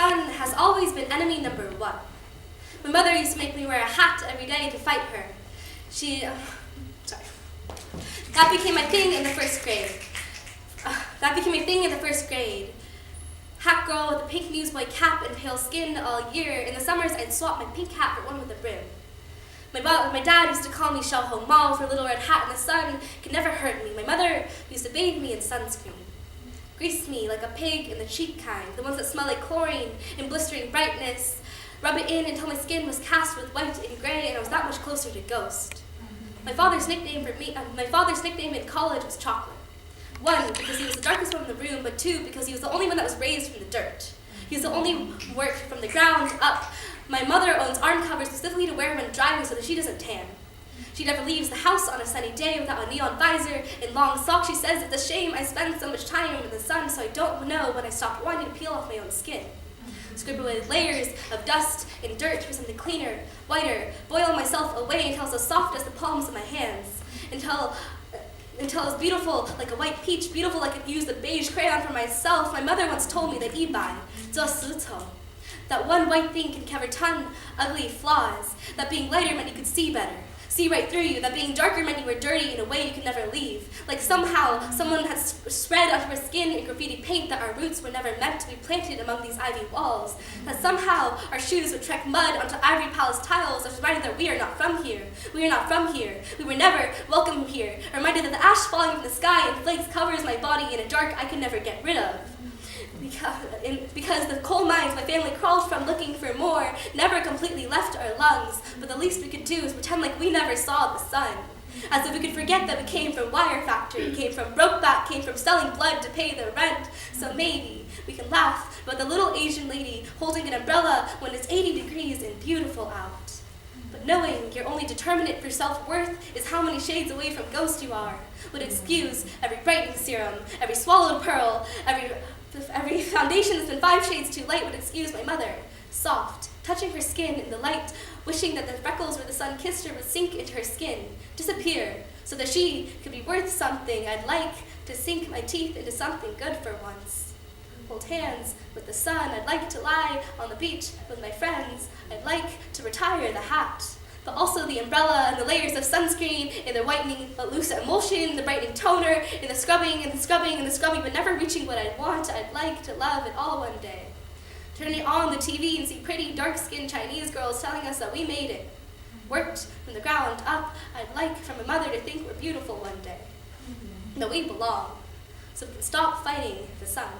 sun has always been enemy number one. My mother used to make me wear a hat every day to fight her. That became my thing in the first grade. Hat girl with a pink newsboy cap and pale skin all year. In the summers, I'd swap my pink hat for one with a brim. My dad used to call me Shell Home Mall for a little red hat in the sun. Could never hurt me. My mother used to bathe me in sunscreen. Grease me like a pig in the cheek kind, the ones that smell like chlorine in blistering brightness. Rub it in until my skin was cast with white and gray and I was that much closer to ghost. My father's nickname in college was Chocolate. One, because he was the darkest one in the room, but two, because he was the only one that was raised from the dirt. He was the only worked from the ground up. My mother owns arm covers specifically to wear when driving so that she doesn't tan. She never leaves the house on a sunny day without a neon visor and long socks. She says it's a shame I spend so much time in the sun, so I don't know when I stopped wanting to peel off my own skin. Scribble away layers of dust and dirt for something cleaner, whiter, boil myself away until it's as soft as the palms of my hands, until it's beautiful like a white peach, beautiful like I could use the beige crayon for myself. My mother once told me that ibai, 做石头, that one white thing can cover 10 ugly flaws, that being lighter meant you could see better, see right through you, that being darker meant you were dirty in a way you could never leave. Like somehow someone had spread onto her skin in graffiti paint that our roots were never meant to be planted among these ivy walls. That somehow our shoes would trek mud onto ivory palace tiles, as reminded that we are not from here. We are not from here. We were never welcome here. Reminded that the ash falling from the sky in flakes covers my body in a dark I can never get rid of. Because the coal mines my family crawled from looking for more never completely left our lungs, but the least we could do is pretend like we never saw the sun. As if we could forget that we came from wire factory, came from brokeback, came from selling blood to pay the rent. So maybe we can laugh about the little Asian lady holding an umbrella when it's 80 degrees and beautiful out. But knowing your only determinant for self-worth is how many shades away from ghost you are would excuse every brightening serum, every swallowed pearl, every foundation that's been 5 shades too light would excuse my mother, soft, touching her skin in the light, wishing that the freckles where the sun kissed her would sink into her skin, disappear, so that she could be worth something. I'd like to sink my teeth into something good for once. Hold hands with the sun. I'd like to lie on the beach with my friends. I'd like to retire the hat, but also the umbrella and the layers of sunscreen and the whitening but loose emulsion, the brightening toner, and the scrubbing and the scrubbing and the scrubbing, but never reaching what I'd want. I'd like to love it all one day. Turning on the TV and see pretty, dark-skinned Chinese girls telling us that we made it. Worked from the ground up. I'd like for my mother to think we're beautiful one day. That we belong, so we can stop fighting the sun.